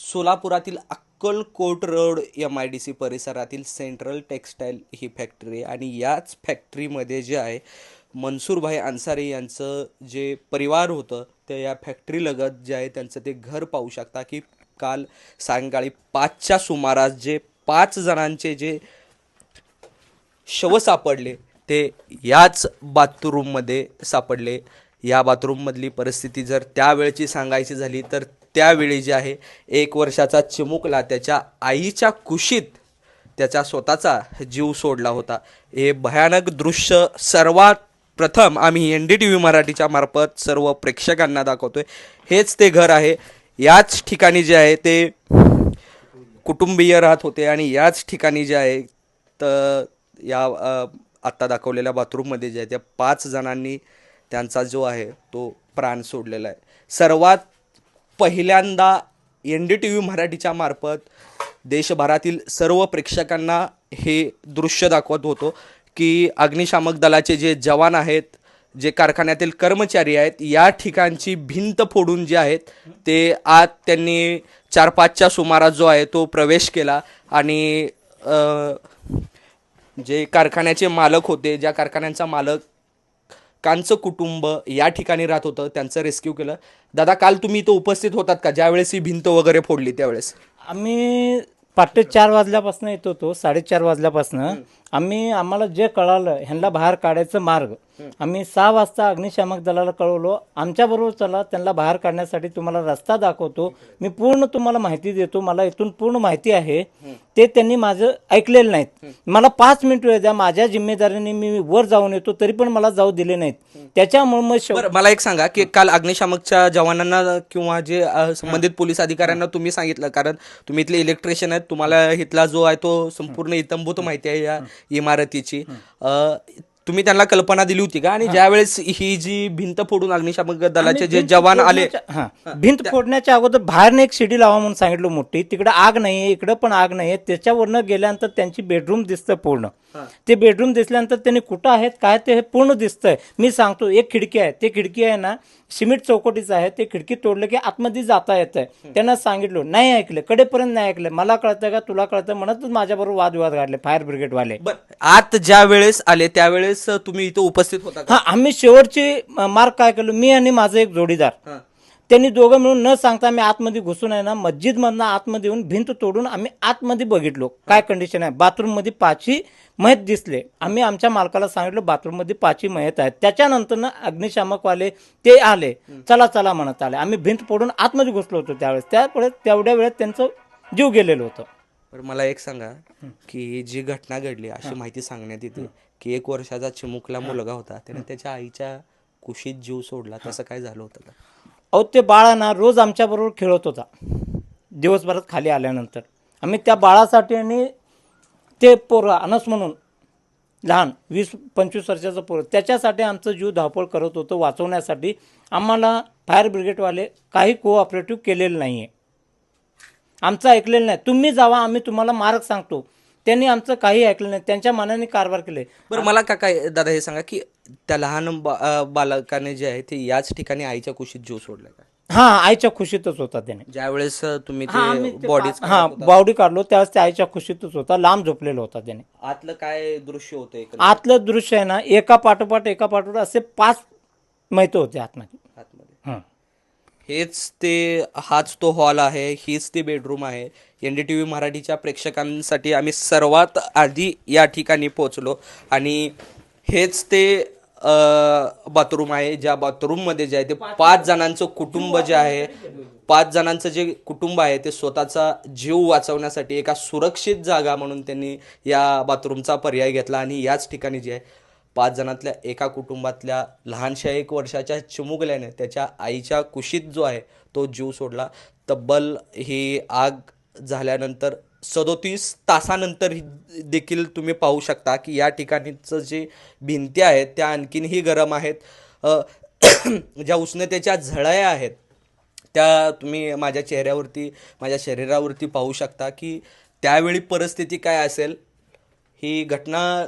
सोलापुरातील Akkalkot road MIDC परिसरातील central textile ही factory आहे आणि याच फॅक्टरीमध्ये जे आहे मनसूरभाई अन्सारी यांचं जे परिवार होतं ते या फॅक्टरीलगत जे आहे त्यांचं ते घर पाहू शकता की काल सायंकाळी 5च्या सुमारास जे 5 जणांचे जे शव सापडले ते याच बाथरूममध्ये सापडले. या बाथरूममधली परिस्थिती जर त्यावेळची सांगायची झाली तर त्यावेळी जे आहे 1 वर्षाचा चिमुकला त्याच्या आईच्या कुशीत त्याचा स्वतःचा जीव सोडला होता. हे भयानक दृश्य सर्वात प्रथम आम्ही NDTV मराठीच्या मार्फत सर्व प्रेक्षकांना दाखवतोय. हेच ते घर आहे. याच ठिकाणी जे आहे ते कुटुंबीय राहत होते आणि याच ठिकाणी जे आहे तर या आत्ता दाखवलेल्या बाथरूममध्ये जे आहे त्या 5 जणांनी त्यांचा जो आहे तो प्राण सोडलेला आहे. सर्वात पहिल्यांदा NDTV मराठीच्या मार्फत देशभरातील सर्व प्रेक्षकांना हे दृश्य दाखवत होतो की अग्निशामक दलाचे जे जवान आहेत, जे कारखान्यातील कर्मचारी आहेत, या ठिकाणची भिंत फोडून जे आहेत ते आत त्यांनी 4-5च्या सुमारास जो आहे तो प्रवेश केला आणि जे कारखान्याचे मालक होते, ज्या कारखान्यांचा मालकांचं कुटुंब या ठिकाणी राहत होतं त्यांचं रेस्क्यू केलं. दादा, काल तुम्ही इथं उपस्थित होतात का ज्यावेळेस ही भिंत वगैरे फोडली त्यावेळेस? आम्ही पहाटे 4 वाजल्यापासून येत होतो, 4:30 वाजल्यापासून. आम्हाला जे कळालं ह्यांना बाहेर काढायचं मार्ग, आम्ही 6 वाजता अग्निशामक दलाला कळवलो. आमच्याबरोबर चला, त्यांना बाहेर काढण्यासाठी तुम्हाला रस्ता दाखवतो, मी पूर्ण तुम्हाला माहिती देतो, मला इथून पूर्ण माहिती आहे. ते त्यांनी माझं ऐकलेलं नाहीत. मला 5 मिनिट वेळ द्या, माझ्या जिम्मेदारीने मी वर जाऊन येतो, तरी पण मला जाऊ दिले नाहीत. त्याच्यामुळे मग मला एक सांगा की काल अग्निशामकच्या जवानांना किंवा जे संबंधित पोलीस अधिकाऱ्यांना तुम्ही सांगितलं, कारण तुम्ही इथले इलेक्ट्रिशियन आहेत, तुम्हाला इथला जो आहे तो संपूर्ण इत्थंभूत माहिती आहे या इमारतीची, तुम्ही त्यांना कल्पना दिली होती का? आणि ज्यावेळेस ही जी भिंत फोडून अग्निशामक दलाचे जे जवान आले, भिंत फोडण्याच्या अगोदर बाहेरने एक शिडी लावा म्हणून सांगितलं मोठी, तिकडे आग नाहीये, इकडे पण आग नाहीये. त्याच्यावरनं गेल्यानंतर त्यांची बेडरूम दिसतं पूर्ण. ते बेडरूम दिसल्यानंतर त्यांनी कुठं आहेत काय ते हे पूर्ण दिसतंय. मी सांगतो, एक खिडकी आहे, ते खिडकी आहे ना सिमेंट चौकटीचं आहे, ते खिडकी तोडलं की आतमध्ये जाता येत आहे. त्यांना सांगितलं, नाही ऐकलं, कडेपर्यंत नाही ऐकलं. मला कळतं का तुला कळतं म्हणतच माझ्याबरोबर वादविवाद काढले फायर ब्रिगेडवाले. आत ज्या वेळेस आले त्यावेळेस तुम्ही इथं उपस्थित होता का? आम्ही शेवटची मार्क काय केलं, मी आणि माझं एक जोडीदार, त्यांनी दोघं मिळून न सांगता आम्ही आतमध्ये घुसून आहे ना मस्जिदमधनं आतमध्ये येऊन भिंत तोडून आम्ही आतमध्ये बघितलो काय कंडिशन आहे. बाथरूममध्ये 5ही मयत दिसले. आम्ही आमच्या मालकाला सांगितलं बाथरूममध्ये 5ही मयत आहेत. त्याच्यानंतर ना अग्निशामकवाले ते आले, चला चला म्हणत आले. आम्ही भिंत फोडून आतमध्ये घुसलो होतो त्यावेळेस. तेवढ्या वेळेत त्यांचं जीव गेलेलं होतं. तर मला एक सांगा की जी घटना घडली अशी माहिती सांगण्यात येते की 1 वर्षाचा चिमुकला मुलगा होता, त्याने त्याच्या आईच्या कुशीत जीव सोडला. तसं काय झालं होतं का? अहो, ते बाळा ना रोज आमच्याबरोबर खेळत होता. दिवसभरात खाली आल्यानंतर आम्ही त्या बाळासाठी आणि ते पोरं अनस म्हणून लहान 20-25 वर्षाचं पोरं, त्याच्यासाठी आमचं जीव धावपळ करत होतं वाचवण्यासाठी. आम्हाला फायर ब्रिगेडवाले काही कोऑपरेटिव्ह केलेलं नाही आहे, आमचं ऐकलेलं नाही. तुम्ही जावा, आम्ही तुम्हाला मार्ग सांगतो. त्यांनी आमचं काही ऐकलं नाही, त्यांच्या मनाने कारभार केले. बरं, मला का काय दादा हे सांगा की त्या लहान बालकाने जे आहे ते याच ठिकाणी आईच्या कुशीत जीव सोडला का? आईच्या खुशीतच होता त्याने. ज्यावेळेस तुम्ही ते बॉडी काढलो त्यावेळेस त्या आईच्या खुशीतच होता, लांब झोपलेला होता त्याने. आतलं काय दृश्य होतं? आतलं दृश्य आहे ना, एका पाठोपाठ असे 5 मैत होते आतमध्ये. हाच तो हॉल आहे, हीच ती बेडरूम आहे. NDTV मराठीच्या प्रेक्षकांसाठी आम्ही सर्वात आधी या ठिकाणी पोहोचलो आणि हेच ते बाथरूम आहे, ज्या बाथरूममध्ये जे आहे ते 5 जणांचं कुटुंब जे आहे, 5 जणांचं जे कुटुंब आहे ते स्वतःचा जीव वाचवण्यासाठी एका सुरक्षित जागा म्हणून त्यांनी या बाथरूमचा पर्याय घेतला आणि याच ठिकाणी जे आहे 5 जणांतल्या एका कुटुंबातल्या लहानशा 1 वर्षाच्या चिमुकल्याने त्याच्या आईच्या कुशीत जो आहे तो जीव सोडला. तब्बल ही आग झाल्यानंतर 37 तासानंतर देखील तुम्ही पाहू शकता की या ठिकाणीचं जे भिंती आहेत त्या आणखीनही गरम आहेत. ज्या उष्णतेच्या झळा आहेत त्या तुम्ही माझ्या चेहऱ्यावरती, माझ्या शरीरावरती पाहू शकता की त्यावेळी परिस्थिती काय असेल. ही घटना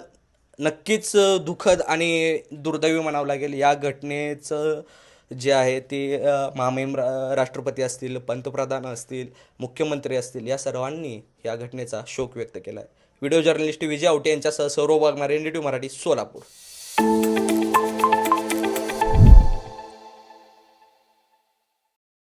नक्कीच दुःखद आणि दुर्दैवी म्हणावं लागेल. या घटनेचं जे आहे ते महामहिम राष्ट्रपती असतील, पंतप्रधान असतील, मुख्यमंत्री असतील, या सर्वांनी या घटनेचा शोक व्यक्त केला आहे. व्हिडिओ जर्नलिस्ट विजय आवटे यांच्यासह सौरभ वाघमारे, NDTV मराठी, सोलापूर.